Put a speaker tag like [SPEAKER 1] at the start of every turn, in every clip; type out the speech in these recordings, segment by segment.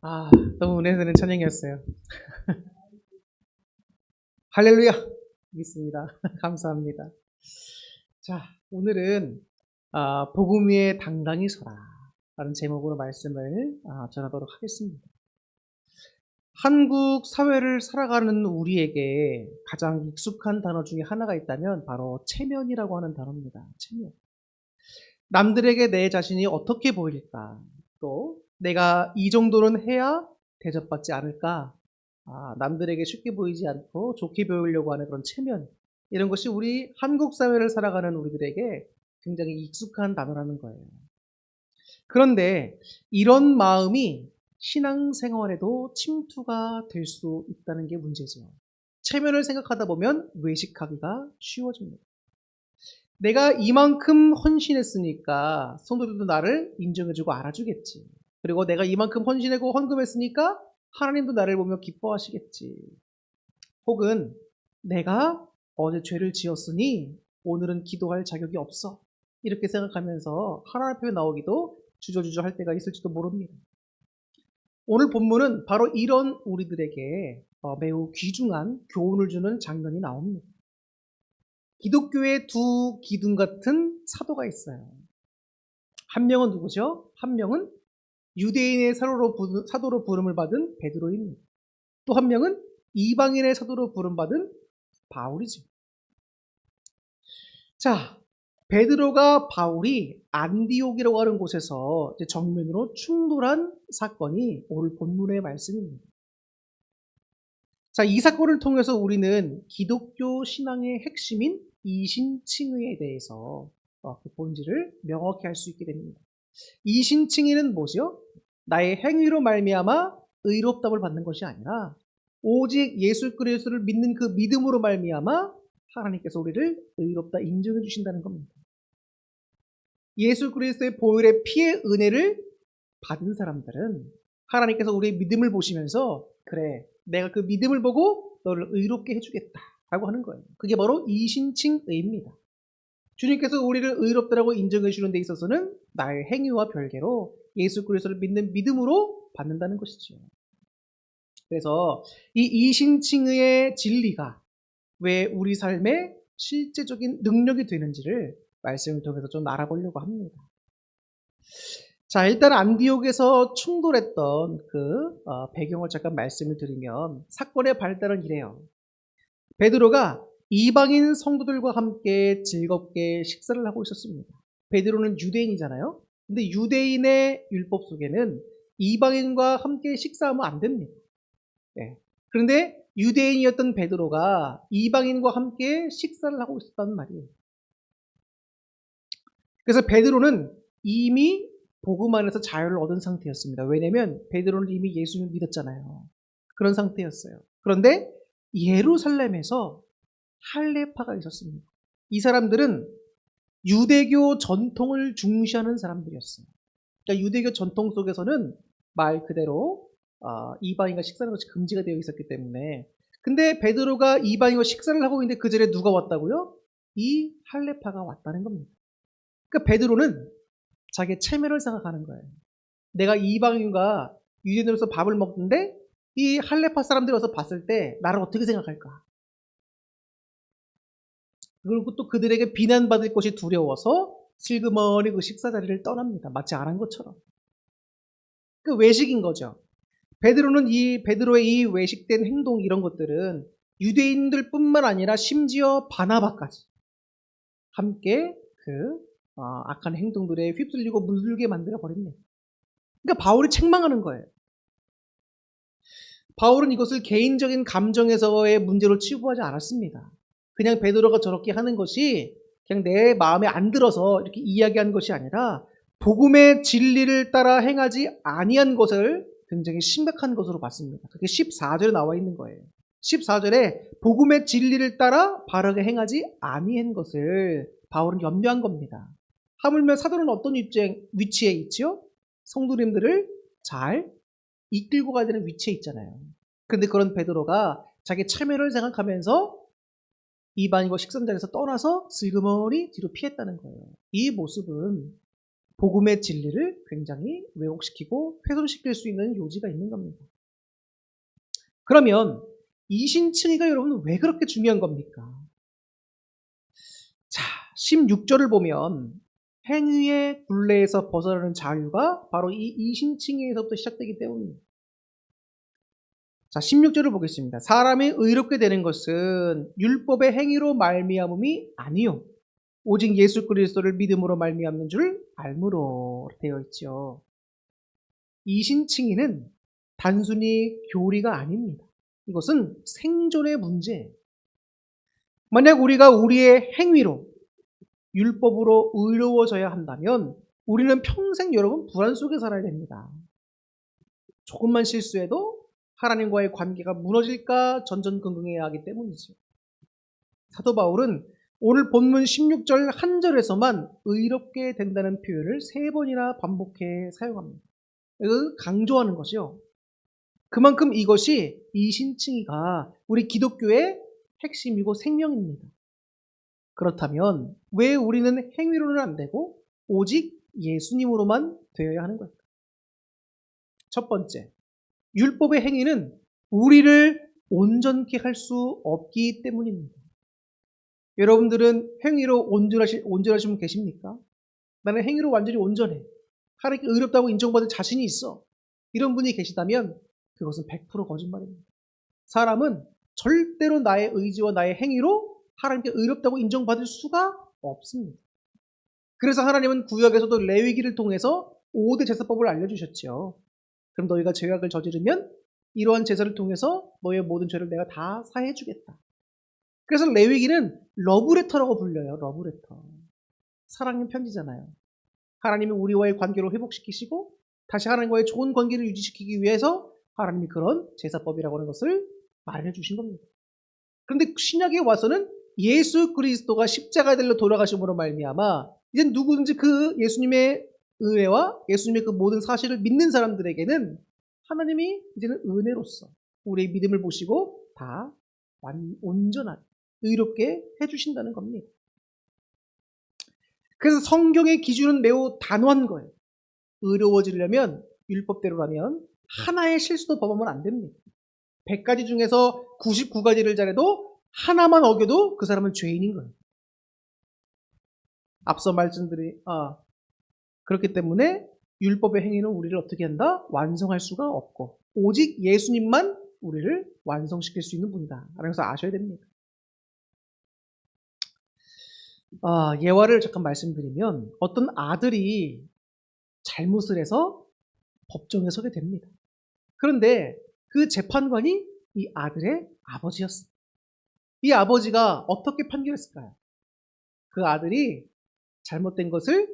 [SPEAKER 1] 아, 너무 은혜 되는 찬양이었어요. 할렐루야! 믿습니다. 감사합니다. 자, 오늘은 복음 위에 당당히 서라 라는 제목으로 말씀을 전하도록 하겠습니다. 한국 사회를 살아가는 우리에게 가장 익숙한 단어 중에 하나가 있다면 바로 체면이라고 하는 단어입니다. 체면. 남들에게 내 자신이 어떻게 보일까? 또 내가 이 정도는 해야 대접받지 않을까? 남들에게 쉽게 보이지 않고 좋게 보이려고 하는 그런 체면. 이런 것이 우리 한국 사회를 살아가는 우리들에게 굉장히 익숙한 단어라는 거예요. 그런데 이런 마음이 신앙생활에도 침투가 될 수 있다는 게 문제죠. 체면을 생각하다 보면 외식하기가 쉬워집니다. 내가 이만큼 헌신했으니까 성도들도 나를 인정해주고 알아주겠지. 그리고 내가 이만큼 헌신하고 헌금했으니까 하나님도 나를 보며 기뻐하시겠지. 혹은 내가 어제 죄를 지었으니 오늘은 기도할 자격이 없어. 이렇게 생각하면서 하나님 앞에 나오기도 주저주저 할 때가 있을지도 모릅니다. 오늘 본문은 바로 이런 우리들에게 매우 귀중한 교훈을 주는 장면이 나옵니다. 기독교의 두 기둥 같은 사도가 있어요. 한 명은 누구죠? 한 명은 유대인의 사도로 부름을 받은 베드로입니다. 또 한 명은 이방인의 사도로 부름받은 바울이죠. 자, 베드로가 바울이 안디옥이라고 하는 곳에서 정면으로 충돌한 사건이 오늘 본문의 말씀입니다. 자, 이 사건을 통해서 우리는 기독교 신앙의 핵심인 이신칭의에 대해서 그 본질을 명확히 알 수 있게 됩니다. 이신칭의는 뭐죠? 나의 행위로 말미암아 의롭다움을 받는 것이 아니라 오직 예수 그리스도를 믿는 그 믿음으로 말미암아 하나님께서 우리를 의롭다 인정해 주신다는 겁니다. 예수 그리스도의 보혈의 피의 은혜를 받은 사람들은 하나님께서 우리의 믿음을 보시면서 그래, 내가 그 믿음을 보고 너를 의롭게 해주겠다 라고 하는 거예요. 그게 바로 이신칭의입니다. 주님께서 우리를 의롭다라고 인정해 주는 데 있어서는 나의 행위와 별개로 예수 그리스도를 믿는 믿음으로 받는다는 것이죠. 그래서 이 이신칭의의 진리가 왜 우리 삶의 실제적인 능력이 되는지를 말씀을 통해서 좀 알아보려고 합니다. 자, 일단 안디옥에서 충돌했던 그 배경을 잠깐 말씀을 드리면 사건의 발달은 이래요. 베드로가 이방인 성도들과 함께 즐겁게 식사를 하고 있었습니다. 베드로는 유대인이잖아요. 근데 유대인의 율법 속에는 이방인과 함께 식사하면 안 됩니다. 네. 그런데 유대인이었던 베드로가 이방인과 함께 식사를 하고 있었단 말이에요. 그래서 베드로는 이미 복음 안에서 자유를 얻은 상태였습니다. 왜냐하면 베드로는 이미 예수님을 믿었잖아요. 그런 상태였어요. 그런데 예루살렘에서 할례파가 있었습니다. 이 사람들은 유대교 전통을 중시하는 사람들이었어요. 그러니까 유대교 전통 속에서는 말 그대로 이방인과 식사하는 것이 금지가 되어 있었기 때문에 근데 베드로가 이방인과 식사를 하고 있는데 그 자리에 누가 왔다고요? 이 할례파가 왔다는 겁니다. 그러니까 베드로는 자기의 체면을 생각하는 거예요. 내가 이방인과 유대인으로서 밥을 먹는데 이 할례파 사람들이 와서 봤을 때 나를 어떻게 생각할까? 그리고 또 그들에게 비난받을 것이 두려워서 슬그머니 그 식사 자리를 떠납니다. 마치 안 한 것처럼. 그 외식인 거죠. 베드로의 이 외식된 행동 이런 것들은 유대인들뿐만 아니라 심지어 바나바까지 함께 그 악한 행동들에 휩쓸리고 물들게 만들어 버립니다. 그러니까 바울이 책망하는 거예요. 바울은 이것을 개인적인 감정에서의 문제로 치부하지 않았습니다. 그냥 베드로가 저렇게 하는 것이 그냥 내 마음에 안 들어서 이렇게 이야기한 것이 아니라 복음의 진리를 따라 행하지 아니한 것을 굉장히 심각한 것으로 봤습니다. 그게 14절에 나와 있는 거예요. 14절에 복음의 진리를 따라 바르게 행하지 아니한 것을 바울은 염려한 겁니다. 하물며 사도는 어떤 위치에 있지요? 성도님들을 잘 이끌고 가야 되는 위치에 있잖아요. 근데 그런 베드로가 자기 체면을 생각하면서 이방인과 식사 자리에서 떠나서 슬그머니 뒤로 피했다는 거예요. 이 모습은 복음의 진리를 굉장히 왜곡시키고 훼손시킬 수 있는 요지가 있는 겁니다. 그러면 이신칭의가 여러분 왜 그렇게 중요한 겁니까? 자, 16절을 보면 행위의 굴레에서 벗어나는 자유가 바로 이 이신칭의에서부터 시작되기 때문입니다. 자, 16절을 보겠습니다. 사람이 의롭게 되는 것은 율법의 행위로 말미암음이 아니요 오직 예수 그리스도를 믿음으로 말미암는 줄 알므로 되어 있죠. 이신칭의는 단순히 교리가 아닙니다. 이것은 생존의 문제예요. 만약 우리가 우리의 행위로 율법으로 의로워져야 한다면 우리는 평생 여러분 불안 속에 살아야 됩니다. 조금만 실수해도 하나님과의 관계가 무너질까 전전긍긍해야 하기 때문이죠. 사도 바울은 오늘 본문 16절 한 절에서만 의롭게 된다는 표현을 3번이나 반복해 사용합니다. 이걸 강조하는 거죠. 그만큼 이것이 이신칭의가 우리 기독교의 핵심이고 생명입니다. 그렇다면 왜 우리는 행위로는 안 되고 오직 예수님으로만 되어야 하는 걸까? 첫 번째, 율법의 행위는 우리를 온전케 할 수 없기 때문입니다. 여러분들은 행위로 온전하신 분 계십니까? 나는 행위로 완전히 온전해. 하나님께 의롭다고 인정받을 자신이 있어. 이런 분이 계시다면 그것은 100% 거짓말입니다. 사람은 절대로 나의 의지와 나의 행위로 하나님께 의롭다고 인정받을 수가 없습니다. 그래서 하나님은 구약에서도 레위기를 통해서 5대 제사법을 알려주셨죠. 그럼 너희가 죄악을 저지르면 이러한 제사를 통해서 너의 모든 죄를 내가 다 사해주겠다. 그래서 레위기는 러브레터라고 불려요. 러브레터. 사랑의 편지잖아요. 하나님이 우리와의 관계를 회복시키시고 다시 하나님과의 좋은 관계를 유지시키기 위해서 하나님이 그런 제사법이라고 하는 것을 마련해 주신 겁니다. 그런데 신약에 와서는 예수 그리스도가 십자가에 달려 돌아가심으로 말미암아 이제 누구든지 그 예수님의 의회와 예수님의 그 모든 사실을 믿는 사람들에게는 하나님이 이제는 은혜로서 우리의 믿음을 보시고 다 온전한 의롭게 해주신다는 겁니다. 그래서 성경의 기준은 매우 단호한 거예요. 의로워지려면 율법대로라면 하나의 실수도 범하면 안 됩니다. 100가지 중에서 99가지를 잘해도 하나만 어겨도 그 사람은 죄인인 거예요. 앞서 말씀드린 그렇기 때문에 율법의 행위는 우리를 어떻게 한다? 완성할 수가 없고 오직 예수님만 우리를 완성시킬 수 있는 분이다. 그래서 아셔야 됩니다. 예화를 잠깐 말씀드리면 어떤 아들이 잘못을 해서 법정에 서게 됩니다. 그런데 그 재판관이 이 아들의 아버지였습니다. 이 아버지가 어떻게 판결했을까요? 그 아들이 잘못된 것을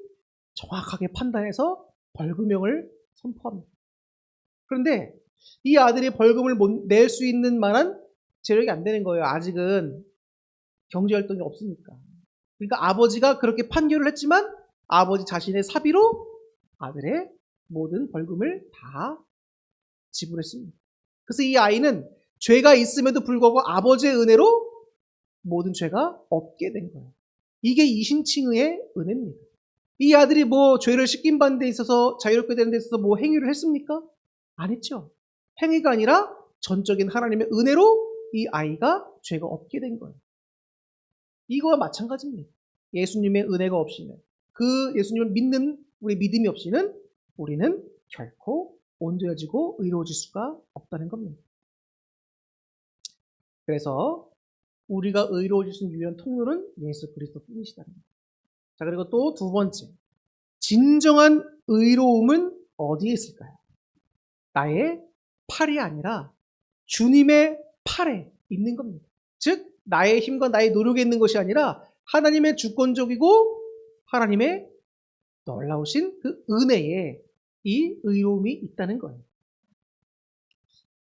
[SPEAKER 1] 정확하게 판단해서 벌금형을 선포합니다. 그런데 이 아들이 벌금을 낼 수 있는 만한 재력이 안 되는 거예요. 아직은 경제활동이 없으니까. 그러니까 아버지가 그렇게 판결을 했지만 아버지 자신의 사비로 아들의 모든 벌금을 다 지불했습니다. 그래서 이 아이는 죄가 있음에도 불구하고 아버지의 은혜로 모든 죄가 없게 된 거예요. 이게 이신칭의의 은혜입니다. 이 아들이 뭐 죄를 씻김받는 데 있어서 자유롭게 되는 데 있어서 뭐 행위를 했습니까? 안 했죠. 행위가 아니라 전적인 하나님의 은혜로 이 아이가 죄가 없게 된 거예요. 이거와 마찬가지입니다. 예수님의 은혜가 없이는 그 예수님을 믿는 우리 믿음이 없이는 우리는 결코 온전해지고 의로워질 수가 없다는 겁니다. 그래서 우리가 의로워질 수 있는 유일한 통로는 예수 그리스도 뿐이시다는 겁니다. 자, 그리고 또 두 번째, 진정한 의로움은 어디에 있을까요? 나의 팔이 아니라 주님의 팔에 있는 겁니다. 즉 나의 힘과 나의 노력에 있는 것이 아니라 하나님의 주권적이고 하나님의 놀라우신 그 은혜에 이 의로움이 있다는 거예요.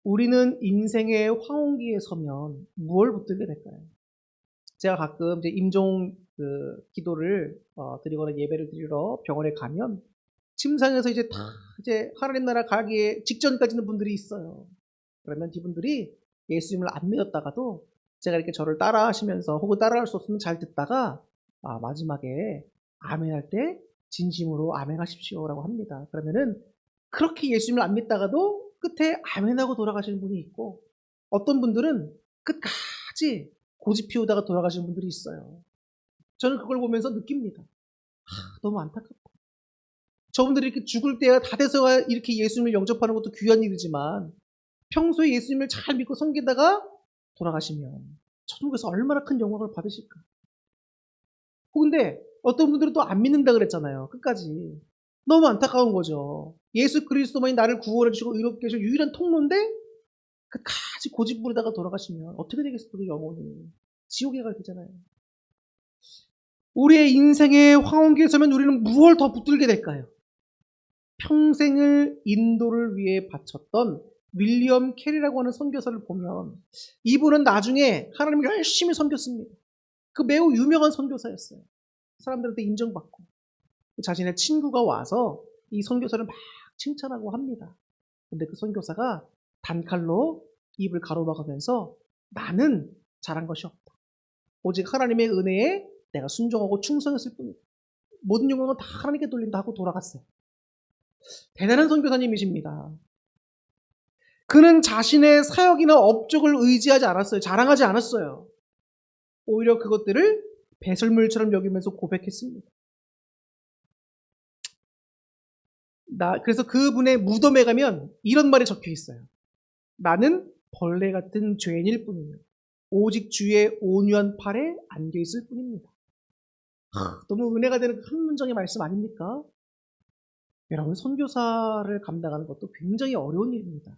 [SPEAKER 1] 우리는 인생의 황혼기에 서면 무엇을 붙들게 될까요? 제가 가끔 이제 임종 기도를 드리거나 예배를 드리러 병원에 가면 침상에서 이제 다 이제 하나님 나라 가기에 직전까지는 분들이 있어요. 그러면 이분들이 예수님을 안 믿었다가도 제가 이렇게 저를 따라 하시면서 혹은 따라할 수 없으면 잘 듣다가 마지막에 아멘 할 때 진심으로 아멘하십시오라고 합니다. 그러면은 그렇게 예수님을 안 믿다가도 끝에 아멘하고 돌아가시는 분이 있고, 어떤 분들은 끝까지 고집 피우다가 돌아가시는 분들이 있어요. 저는 그걸 보면서 느낍니다. 너무 안타깝다. 저분들이 이렇게 죽을 때가 다 돼서 이렇게 예수님을 영접하는 것도 귀한 일이지만, 평소에 예수님을 잘 믿고 섬기다가 돌아가시면 천국에서 얼마나 큰 영광을 받으실까. 근데 어떤 분들은 또 안 믿는다 그랬잖아요. 끝까지. 너무 안타까운 거죠. 예수 그리스도만이 나를 구원해 주시고 의롭게 하실 유일한 통로인데 끝까지 고집 부리다가 돌아가시면 어떻게 되겠어요? 그 영혼이. 지옥에 가게 되잖아요. 우리의 인생의 황혼기에 서면 우리는 무엇을 더 붙들게 될까요? 평생을 인도를 위해 바쳤던 윌리엄 캐리라고 하는 선교사를 보면, 이분은 나중에 하나님을 열심히 섬겼습니다. 그 매우 유명한 선교사였어요. 사람들한테 인정받고, 자신의 친구가 와서 이 선교사를 막 칭찬하고 합니다. 근데 그 선교사가 단칼로 입을 가로막으면서 나는 잘한 것이 없다. 오직 하나님의 은혜에 내가 순종하고 충성했을 뿐이다. 모든 영광은 다 하나님께 돌린다 하고 돌아갔어요. 대단한 선교사님이십니다. 그는 자신의 사역이나 업적을 의지하지 않았어요. 자랑하지 않았어요. 오히려 그것들을 배설물처럼 여기면서 고백했습니다. 그래서 그분의 무덤에 가면 이런 말이 적혀 있어요. 나는 벌레 같은 죄인일 뿐이며 오직 주의 온유한 팔에 안겨 있을 뿐입니다. 너무 은혜가 되는 한 문장의 말씀 아닙니까? 여러분, 선교사를 감당하는 것도 굉장히 어려운 일입니다.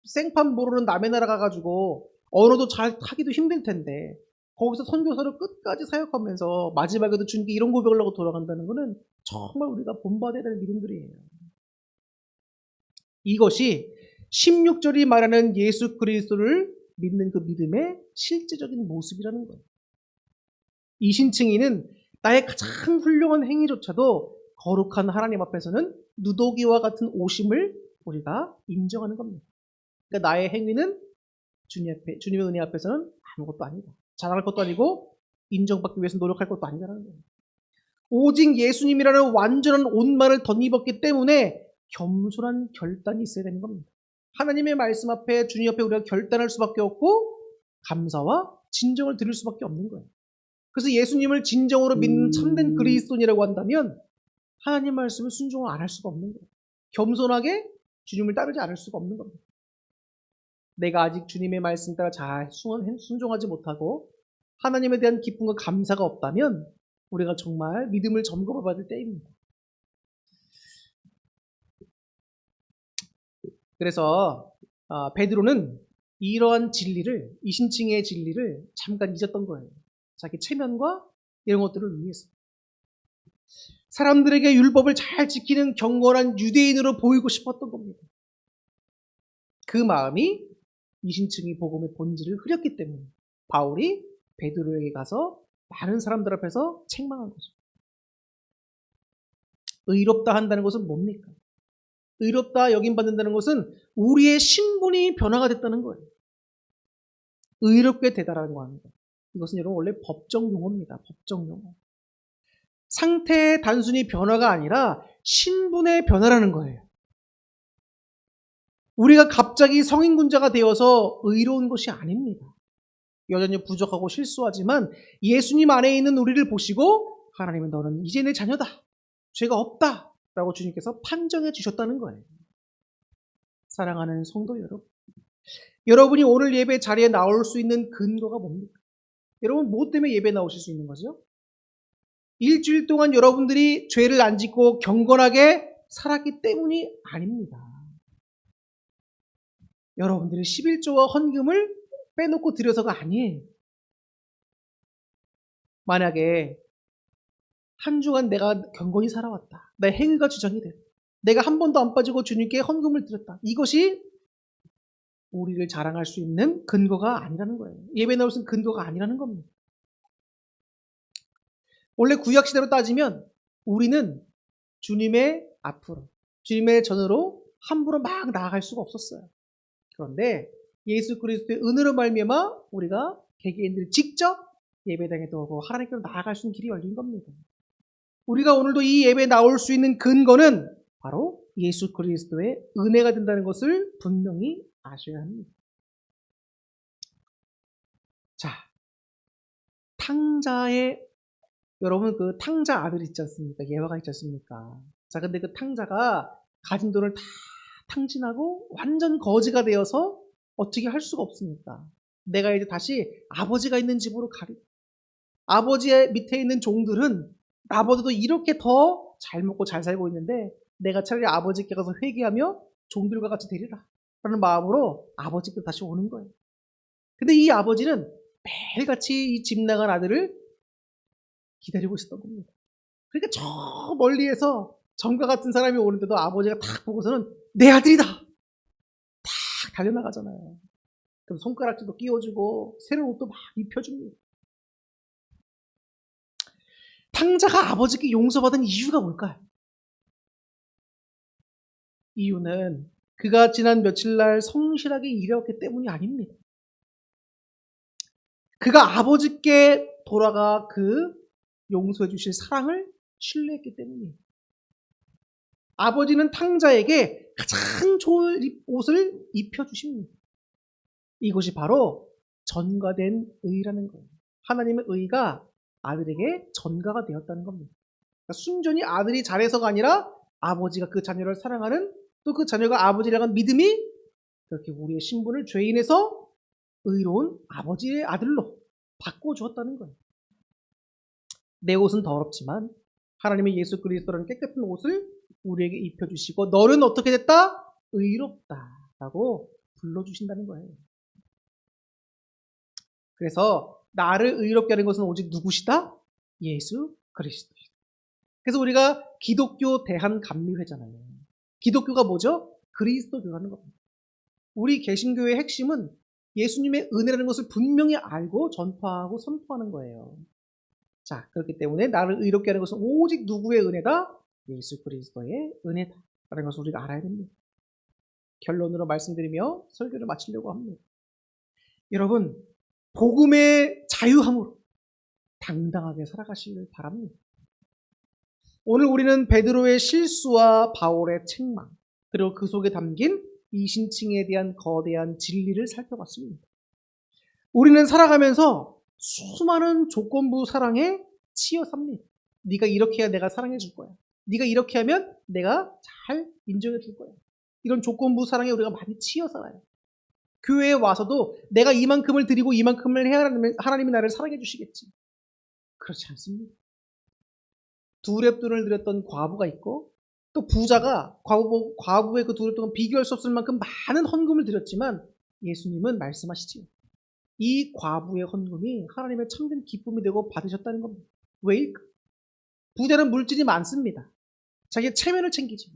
[SPEAKER 1] 생판 모르는 남의 나라 가가지고 언어도 잘 타기도 힘들 텐데 거기서 선교사를 끝까지 사역하면서 마지막에도 주님께 이런 고백을 하고 돌아간다는 것은 정말 우리가 본받아야 될 믿음들이에요. 이것이 16절이 말하는 예수 그리스도를 믿는 그 믿음의 실제적인 모습이라는 거예요. 이신층이는 나의 가장 훌륭한 행위조차도 거룩한 하나님 앞에서는 누더기와 같은 오심을 우리가 인정하는 겁니다. 그러니까 나의 행위는 주님의 은혜 앞에서는 아무것도 아니다. 자랑할 것도 아니고 인정받기 위해서 노력할 것도 아니다라는 거예요. 오직 예수님이라는 완전한 옷만을 덧입었기 때문에 겸손한 결단이 있어야 되는 겁니다. 하나님의 말씀 앞에, 주님 앞에 우리가 결단할 수밖에 없고 감사와 진정을 드릴 수밖에 없는 거예요. 그래서 예수님을 진정으로 믿는 참된 그리스도인이라고 한다면 하나님 말씀을 순종을 안 할 수가 없는 거예요. 겸손하게 주님을 따르지 않을 수가 없는 겁니다. 내가 아직 주님의 말씀 따라 잘 순종하지 못하고 하나님에 대한 기쁨과 감사가 없다면 우리가 정말 믿음을 점검해 받을 때입니다. 그래서 베드로는 이러한 진리를, 이신층의 진리를 잠깐 잊었던 거예요. 자기 체면과 이런 것들을 위해서. 사람들에게 율법을 잘 지키는 경건한 유대인으로 보이고 싶었던 겁니다. 그 마음이 이신층이 복음의 본질을 흐렸기 때문에 바울이 베드로에게 가서 많은 사람들 앞에서 책망한 거죠. 의롭다 한다는 것은 뭡니까? 의롭다 여김받는다는 것은 우리의 신분이 변화가 됐다는 거예요. 의롭게 되다라는 거 합니다. 이것은 여러분 원래 법정 용어입니다. 법정 용어. 상태의 단순히 변화가 아니라 신분의 변화라는 거예요. 우리가 갑자기 성인군자가 되어서 의로운 것이 아닙니다. 여전히 부족하고 실수하지만 예수님 안에 있는 우리를 보시고 하나님은 너는 이제 내 자녀다. 죄가 없다. 라고 주님께서 판정해 주셨다는 거예요. 사랑하는 성도 여러분. 여러분이 오늘 예배 자리에 나올 수 있는 근거가 뭡니까? 여러분 무엇 때문에 예배 나오실 수 있는 거죠? 일주일 동안 여러분들이 죄를 안 짓고 경건하게 살았기 때문이 아닙니다. 여러분들이 11조와 헌금을 빼놓고 드려서가 아니에요. 만약에 한 주간 내가 경건히 살아왔다. 내 행위가 주장이 됐다. 내가 한 번도 안 빠지고 주님께 헌금을 드렸다. 이것이 우리를 자랑할 수 있는 근거가 아니라는 거예요. 예배 나올 수 있는 근거가 아니라는 겁니다. 원래 구약시대로 따지면 우리는 주님의 앞으로, 주님의 전으로 함부로 막 나아갈 수가 없었어요. 그런데 예수 그리스도의 은혜로 말미암아 우리가 개개인들 직접 예배당에 들어오고 하나님께로 나아갈 수 있는 길이 열린 겁니다. 우리가 오늘도 이 예배에 나올 수 있는 근거는 바로 예수 그리스도의 은혜가 된다는 것을 분명히 아셔야 합니다. 자, 탕자의 여러분 그 탕자 아들 있지 않습니까? 예화가 있지 않습니까? 자, 근데 그 탕자가 가진 돈을 다 탕진하고 완전 거지가 되어서 어떻게 할 수가 없습니까? 내가 이제 다시 아버지가 있는 집으로 가리. 아버지의 밑에 있는 종들은 나보다도 이렇게 더 잘 먹고 잘 살고 있는데 내가 차라리 아버지께 가서 회개하며 종들과 같이 되리라 라는 마음으로 아버지께 다시 오는 거예요. 근데 이 아버지는 매일같이 이 집 나간 아들을 기다리고 있었던 겁니다. 그러니까 저 멀리에서 정과 같은 사람이 오는데도 아버지가 딱 보고서는 내 아들이다! 딱 달려나가잖아요. 그럼 손가락질도 끼워주고 새로운 옷도 막 입혀줍니다. 탕자가 아버지께 용서받은 이유가 뭘까요? 이유는 그가 지난 며칠날 성실하게 일해왔기 때문이 아닙니다. 그가 아버지께 돌아가 그 용서해 주실 사랑을 신뢰했기 때문이에요. 아버지는 탕자에게 가장 좋은 옷을 입혀주십니다. 이것이 바로 전가된 의라는 거예요. 하나님의 의가 아들에게 전가가 되었다는 겁니다. 그러니까 순전히 아들이 잘해서가 아니라 아버지가 그 자녀를 사랑하는 또 그 자녀가 아버지라는 믿음이 그렇게 우리의 신분을 죄인에서 의로운 아버지의 아들로 바꿔주었다는 거예요. 내 옷은 더럽지만 하나님의 예수 그리스도라는 깨끗한 옷을 우리에게 입혀주시고 너는 어떻게 됐다? 의롭다 라고 불러주신다는 거예요. 그래서 나를 의롭게 하는 것은 오직 누구시다? 예수 그리스도시다. 그래서 우리가 기독교 대한감리회잖아요. 기독교가 뭐죠? 그리스도교라는 겁니다. 우리 개신교의 핵심은 예수님의 은혜라는 것을 분명히 알고 전파하고 선포하는 거예요. 자, 그렇기 때문에 나를 의롭게 하는 것은 오직 누구의 은혜다? 예수 그리스도의 은혜다 라는 것을 우리가 알아야 됩니다. 결론으로 말씀드리며 설교를 마치려고 합니다. 여러분, 복음의 자유함으로 당당하게 살아가시길 바랍니다. 오늘 우리는 베드로의 실수와 바울의 책망, 그리고 그 속에 담긴 이신칭에 대한 거대한 진리를 살펴봤습니다. 우리는 살아가면서 수많은 조건부 사랑에 치여 삽니다. 네가 이렇게 해야 내가 사랑해 줄 거야. 네가 이렇게 하면 내가 잘 인정해 줄 거야. 이런 조건부 사랑에 우리가 많이 치여 살아요. 교회에 와서도 내가 이만큼을 드리고 이만큼을 해야 하나님이 나를 사랑해 주시겠지. 그렇지 않습니다. 두 렙돈을 드렸던 과부가 있고 또 부자가 과부의 그 두 렙돈은 비교할 수 없을 만큼 많은 헌금을 드렸지만 예수님은 말씀하시지요. 이 과부의 헌금이 하나님의 참된 기쁨이 되고 받으셨다는 겁니다. 왜일까? 부자는 물질이 많습니다. 자기의 체면을 챙기지.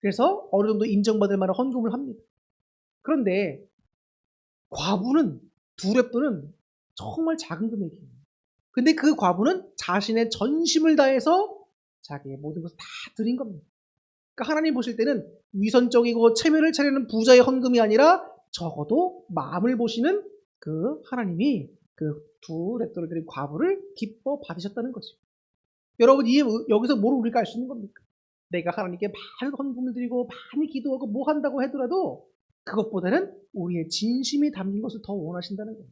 [SPEAKER 1] 그래서 어느 정도 인정받을 만한 헌금을 합니다. 그런데 과부는 두 렙돈은 정말 작은 금액이에요. 근데 그 과부는 자신의 전심을 다해서 자기의 모든 것을 다 드린 겁니다. 그러니까 하나님 보실 때는 위선적이고 체면을 차리는 부자의 헌금이 아니라 적어도 마음을 보시는 그 하나님이 그 두 렙돈을 드린 과부를 기뻐 받으셨다는 거죠. 여러분, 여기서 뭘 우리가 알 수 있는 겁니까? 내가 하나님께 많은 헌금을 드리고 많이 기도하고 뭐 한다고 하더라도 그것보다는 우리의 진심이 담긴 것을 더 원하신다는 거예요.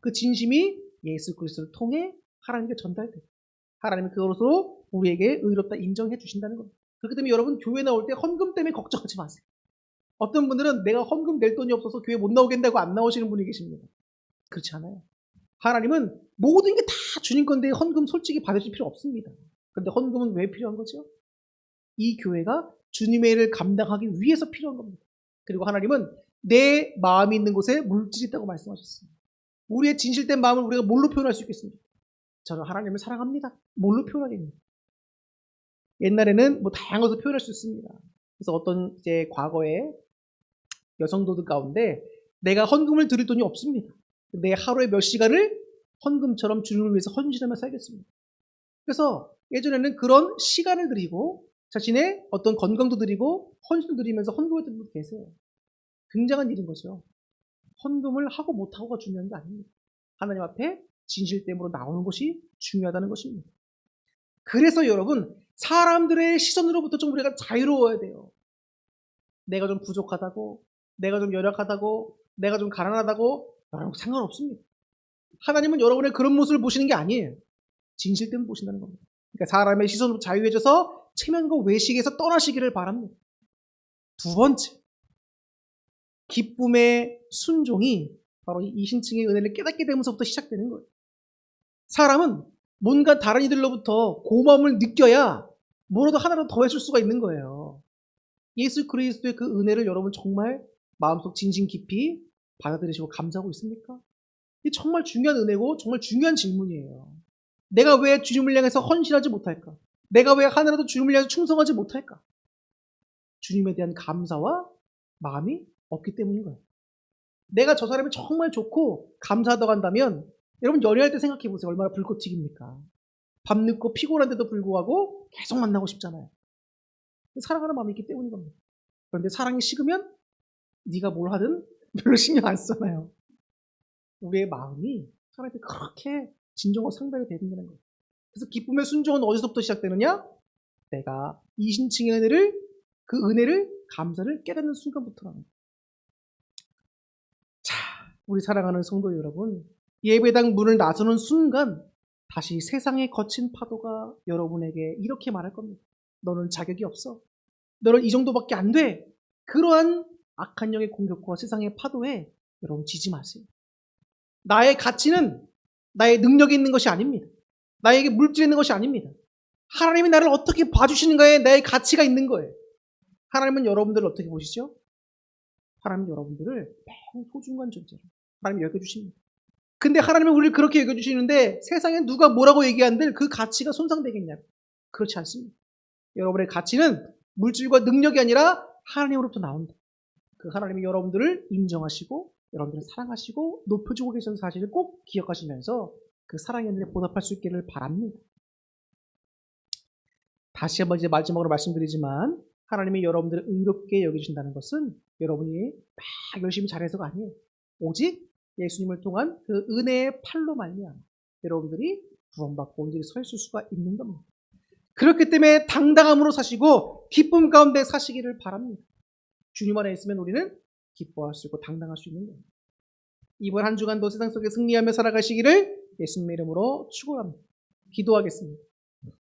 [SPEAKER 1] 그 진심이 예수 그리스도를 통해 하나님께 전달돼요. 하나님이 그것으로 우리에게 의롭다 인정해 주신다는 겁니다. 그렇기 때문에 여러분 교회 나올 때 헌금 때문에 걱정하지 마세요. 어떤 분들은 내가 헌금 낼 돈이 없어서 교회 못 나오겠다고 안 나오시는 분이 계십니다. 그렇지 않아요. 하나님은 모든 게 다 주님 건데 헌금 솔직히 받으실 필요 없습니다. 그런데 헌금은 왜 필요한 거죠? 이 교회가 주님의 일을 감당하기 위해서 필요한 겁니다. 그리고 하나님은 내 마음이 있는 곳에 물질이 있다고 말씀하셨습니다. 우리의 진실된 마음을 우리가 뭘로 표현할 수 있겠습니까? 저는 하나님을 사랑합니다. 뭘로 표현하겠습니까? 옛날에는 뭐 다양한 것을 표현할 수 있습니다. 그래서 어떤 이제 과거에 여성도들 가운데 내가 헌금을 드릴 돈이 없습니다. 내 하루에 몇 시간을 헌금처럼 주님을 위해서 헌신하며 살겠습니다. 그래서 예전에는 그런 시간을 드리고 자신의 어떤 건강도 드리고 헌신을 드리면서 헌금했던 분도 계세요. 굉장한 일인 거죠. 헌금을 하고 못하고가 중요한 게 아닙니다. 하나님 앞에 진실됨으로 나오는 것이 중요하다는 것입니다. 그래서 여러분, 사람들의 시선으로부터 좀 우리가 자유로워야 돼요. 내가 좀 부족하다고, 내가 좀 연약하다고, 내가 좀 가난하다고, 여러분 상관없습니다. 하나님은 여러분의 그런 모습을 보시는 게 아니에요. 진실 때문에 보신다는 겁니다. 그러니까 사람의 시선으로 자유해져서 체면과 외식에서 떠나시기를 바랍니다. 두 번째, 기쁨의 순종이 바로 이 이신층의 은혜를 깨닫게 되면서부터 시작되는 거예요. 사람은 뭔가 다른 이들로부터 고마움을 느껴야 뭐라도 하나라도 더 해줄 수가 있는 거예요. 예수 그리스도의 그 은혜를 여러분 정말 마음속 진심 깊이 받아들이시고 감사하고 있습니까? 이게 정말 중요한 은혜고 정말 중요한 질문이에요. 내가 왜 주님을 향해서 헌신하지 못할까? 내가 왜 하나라도 주님을 향해서 충성하지 못할까? 주님에 대한 감사와 마음이 없기 때문인 거예요. 내가 저 사람이 정말 좋고 감사하다고 한다면 여러분 연애할 때 생각해 보세요. 얼마나 불꽃튀기입니까? 밤늦고 피곤한데도 불구하고 계속 만나고 싶잖아요. 사랑하는 마음이 있기 때문인 겁니다. 그런데 사랑이 식으면 네가 뭘 하든 별로 신경 안 쓰잖아요. 우리의 마음이 하나님께 그렇게 진정으로 상달이 되는 거예요. 그래서 기쁨의 순종은 어디서부터 시작되느냐? 내가 이신층의 은혜를, 그 은혜를, 감사를 깨닫는 순간부터라는 거예요. 자, 우리 사랑하는 성도 여러분, 예배당 문을 나서는 순간 다시 세상의 거친 파도가 여러분에게 이렇게 말할 겁니다. 너는 자격이 없어. 너는 이 정도밖에 안 돼. 그러한 악한 영의 공격과 세상의 파도에 여러분 지지 마세요. 나의 가치는 나의 능력이 있는 것이 아닙니다. 나에게 물질이 있는 것이 아닙니다. 하나님이 나를 어떻게 봐주시는가에 나의 가치가 있는 거예요. 하나님은 여러분들을 어떻게 보시죠? 하나님은 여러분들을 매우 소중한 존재로 하나님이 여겨주십니다. 근데 하나님은 우리를 그렇게 여겨주시는데 세상에 누가 뭐라고 얘기한들 그 가치가 손상되겠냐고. 그렇지 않습니다. 여러분의 가치는 물질과 능력이 아니라 하나님으로부터 나온다. 그 하나님이 여러분들을 인정하시고 여러분들을 사랑하시고 높여주고 계시는 사실을 꼭 기억하시면서 그 사랑의 은혜에 보답할 수 있기를 바랍니다. 다시 한번 이제 마지막으로 말씀드리지만 하나님이 여러분들을 의롭게 여기신다는 것은 여러분이 막 열심히 잘해서가 아니에요. 오직 예수님을 통한 그 은혜의 팔로 말미암아 여러분들이 구원받고 온전히 서 있을 수가 있는 겁니다. 그렇기 때문에 당당함으로 사시고 기쁨 가운데 사시기를 바랍니다. 주님 안에 있으면 우리는 기뻐할 수 있고 당당할 수 있는 겁니다. 이번 한 주간도 세상 속에 승리하며 살아가시기를 예수님의 이름으로 축원합니다. 기도하겠습니다.